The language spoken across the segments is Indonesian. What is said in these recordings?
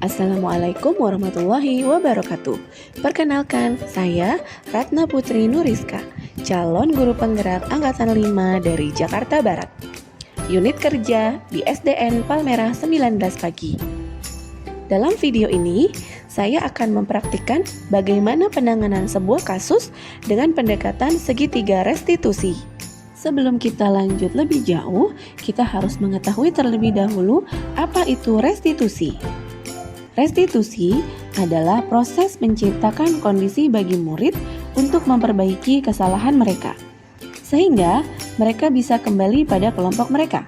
Assalamualaikum warahmatullahi wabarakatuh. Perkenalkan, saya Ratna Putri Nuriska, calon guru penggerak Angkatan 5 dari Jakarta Barat. Unit kerja di SDN Palmerah 19 pagi. Dalam video ini, saya akan mempraktikkan bagaimana penanganan sebuah kasus dengan pendekatan segitiga restitusi. Sebelum kita lanjut lebih jauh, kita harus mengetahui terlebih dahulu apa itu restitusi. Restitusi adalah proses menciptakan kondisi bagi murid untuk memperbaiki kesalahan mereka, sehingga mereka bisa kembali pada kelompok mereka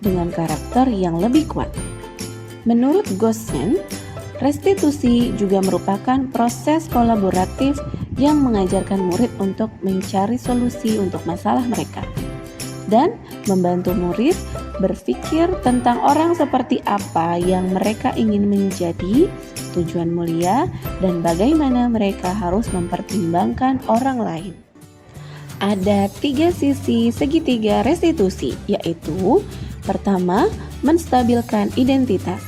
dengan karakter yang lebih kuat. Menurut Gossen, restitusi juga merupakan proses kolaboratif yang mengajarkan murid untuk mencari solusi untuk masalah mereka dan membantu murid berpikir tentang orang seperti apa yang mereka ingin menjadi, tujuan mulia, dan bagaimana mereka harus mempertimbangkan orang lain. Ada 3 sisi segitiga restitusi, yaitu pertama, menstabilkan identitas.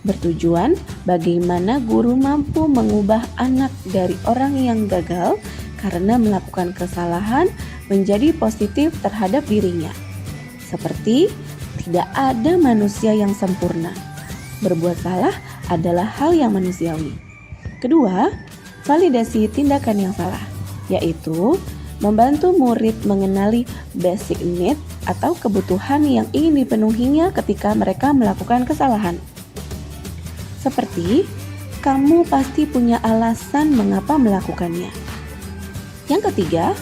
Bertujuan bagaimana guru mampu mengubah anak dari orang yang gagal karena melakukan kesalahan menjadi positif terhadap dirinya. Seperti tidak ada manusia yang sempurna. Berbuat salah adalah hal yang manusiawi. Kedua, validasi tindakan yang salah, yaitu membantu murid mengenali basic need atau kebutuhan yang ingin dipenuhinya ketika mereka melakukan kesalahan. Seperti, kamu pasti punya alasan mengapa melakukannya. Yang ketiga,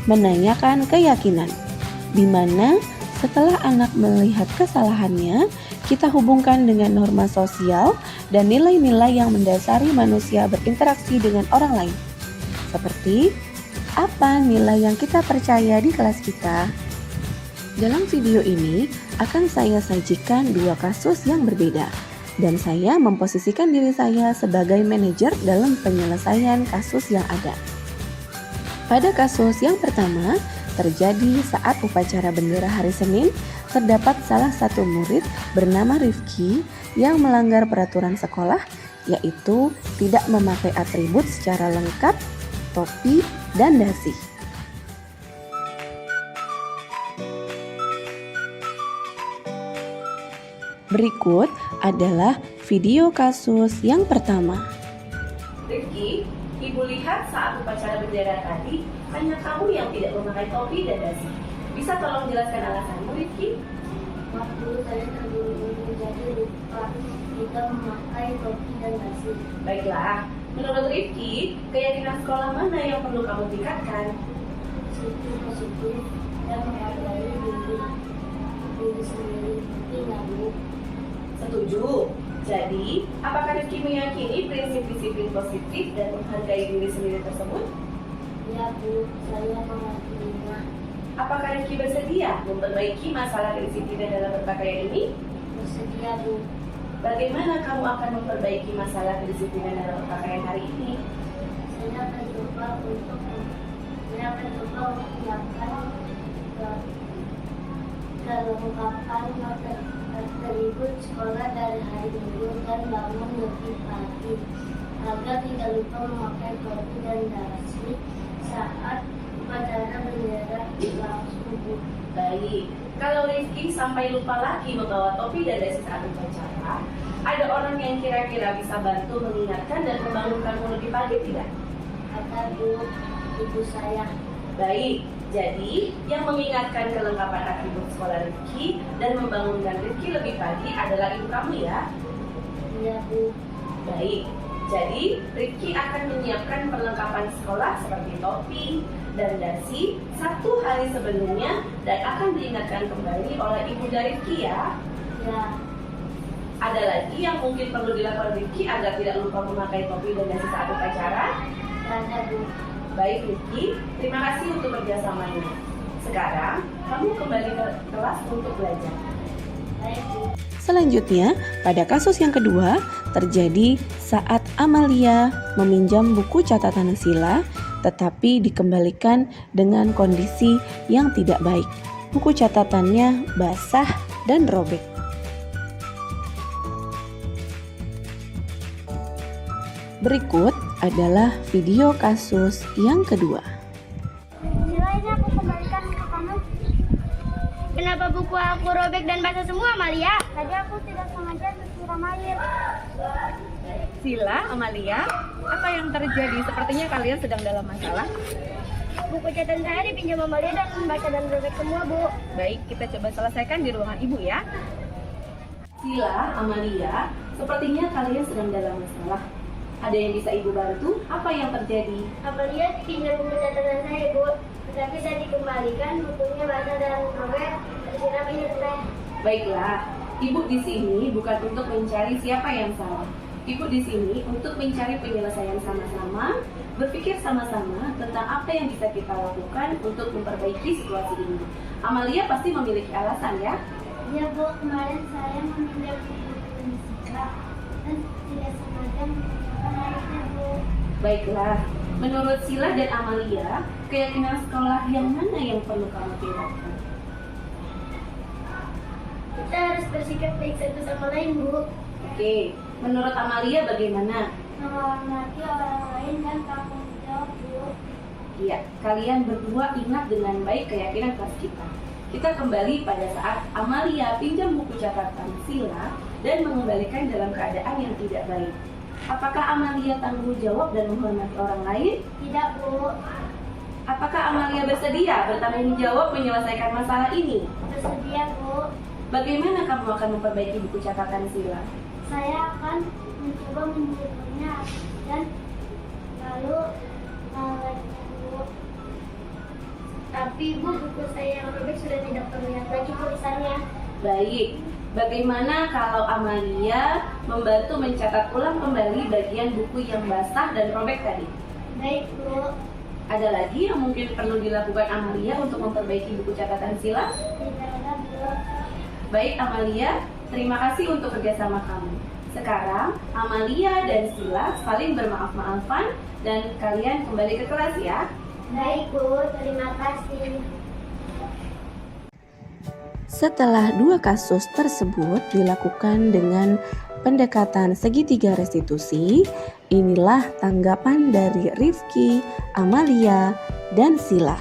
menanyakan keyakinan, di mana setelah anak melihat kesalahannya, kita hubungkan dengan norma sosial dan nilai-nilai yang mendasari manusia berinteraksi dengan orang lain. Seperti, apa nilai yang kita percaya di kelas kita? Dalam video ini akan saya sajikan 2 kasus yang berbeda, dan saya memposisikan diri saya sebagai manajer dalam penyelesaian kasus yang ada. Pada kasus yang pertama, terjadi saat upacara bendera hari Senin, terdapat salah satu murid bernama Rifki yang melanggar peraturan sekolah, yaitu tidak memakai atribut secara lengkap, topi, dan dasi. Berikut adalah video kasus yang pertama. Rifki, Ibu lihat saat upacara bendera tadi, hanya kamu yang tidak memakai topi dan dasi. Bisa tolong jelaskan alasanmu, Rifki? Waktu saya terburu-buru jadi lupa jika memakai topi dan dasi. Baiklah, menurut Rifki, keyakinan sekolah mana yang perlu kamu tingkatkan? Sikap positif dan menghargai diri sendiri, tidak Bu. Setuju. Jadi, apakah Rifki meyakini prinsip disiplin positif dan menghargai diri sendiri tersebut? Ya Bu, saya mengakininya. Apakah Rifki bersedia memperbaiki masalah kedisiplinan dalam berpakaian ini? Bersedia Bu. Bagaimana kamu akan memperbaiki masalah kedisiplinan dalam berpakaian hari ini? Saya akan coba untuk melakukan kelengkapan atribut sekolah dari hari Minggu dan bangun lebih pagi agar tidak lupa memakai topi dan dasi saat upacara bendera berlangsung. Baik, kalau Rifki sampai lupa lagi membawa topi dan dasi saat upacara, ada orang yang kira-kira bisa bantu mengingatkan dan membangunkanmu lebih pagi tidak? Kata ibu saya. Baik, jadi yang mengingatkan kelengkapan atribut sekolah Rifki dan membangunkan Rifki lebih pagi adalah ibu kamu ya? Iya Bu. Baik, jadi Rifki akan menyiapkan perlengkapan sekolah seperti topi dan dasi 1 hari sebelumnya dan akan diingatkan kembali oleh ibu dari Rifki ya? Ya. Ada lagi yang mungkin perlu dilakukan Rifki agar tidak lupa memakai topi dan dasi saat upacara? Ada Bu. Baik Rifki, terima kasih untuk kerjasamanya. Sekarang, kamu kembali ke kelas untuk belajar. Baik Bu. Selanjutnya, pada kasus yang kedua, terjadi saat Amalia meminjam buku catatan sila, tetapi dikembalikan dengan kondisi yang tidak baik. Buku catatannya basah dan robek. Berikut adalah video kasus yang kedua. Sila, ini aku kembalikan ke kamu. Kenapa buku aku robek dan basah semua, Amalia? Tadi aku tidak sengaja disiram air. Sila, Amalia, apa yang terjadi? Sepertinya kalian sedang dalam masalah. Buku catatan saya dipinjam Amalia dan membaca dan robek semua, Bu. Baik, kita coba selesaikan di ruangan ibu ya. Sila, Amalia, sepertinya kalian sedang dalam masalah. Ada yang bisa ibu bantu? Apa yang terjadi? Amalia dipinjam buku catatan saya, Bu. Tetapi saya dikembalikan, bukunya basah dan robek, tersiram air teh. Baiklah, ibu di sini bukan untuk mencari siapa yang salah. Ibu di sini untuk mencari penyelesaian sama-sama, berpikir sama-sama tentang apa yang bisa kita lakukan untuk memperbaiki situasi ini. Amalia pasti memiliki alasan ya. Ya, Bu, kemarin saya meminjam buku fisika dan tidak sengaja menggunakan airnya, Bu. Baiklah, menurut Sila dan Amalia, keyakinan sekolah yang mana yang perlu kamu tingkatkan? Kita harus bersikap baik satu sama lain, Bu. Oke, menurut Amalia bagaimana? Menghormati orang lain dan tanggung jawab, Bu. Iya, kalian berdua ingat dengan baik keyakinan kelas kita. Kita kembali pada saat Amalia pinjam buku catatan Sila dan mengembalikan dalam keadaan yang tidak baik. Apakah Amalia tanggung jawab dan menghormati orang lain? Tidak, Bu. Apakah Amalia bersedia bertanggung jawab menyelesaikan masalah ini? Bersedia, Bu. Bagaimana kamu akan memperbaiki buku catatan Sila? Saya akan mencoba menjadikannya dan lalu mengawetnya, Bu. Tapi, Bu, buku saya yang robek sudah tidak terlihat lagi tulisannya. Baik, bagaimana kalau Amalia membantu mencatat ulang kembali bagian buku yang basah dan robek tadi? Baik, Bu. Ada lagi yang mungkin perlu dilakukan Amalia untuk memperbaiki buku catatan Sila? Tidak ada, Bu. Baik Amalia, terima kasih untuk kerjasama kamu. Sekarang Amalia dan Sila saling bermaaf-maafan dan kalian kembali ke kelas ya. Baik, Bu. Terima kasih. Setelah dua kasus tersebut dilakukan dengan pendekatan segitiga restitusi, inilah tanggapan dari Rifki, Amalia, dan Sila.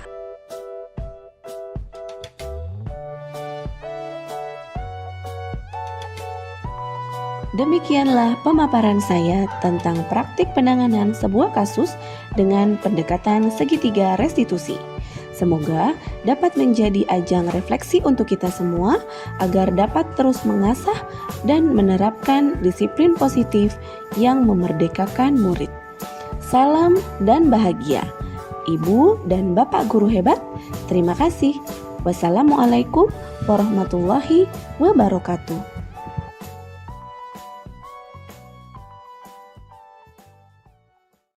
Demikianlah pemaparan saya tentang praktik penanganan sebuah kasus dengan pendekatan segitiga restitusi. Semoga dapat menjadi ajang refleksi untuk kita semua agar dapat terus mengasah dan menerapkan disiplin positif yang memerdekakan murid. Salam dan bahagia. Ibu dan Bapak guru hebat, terima kasih. Wassalamualaikum warahmatullahi wabarakatuh.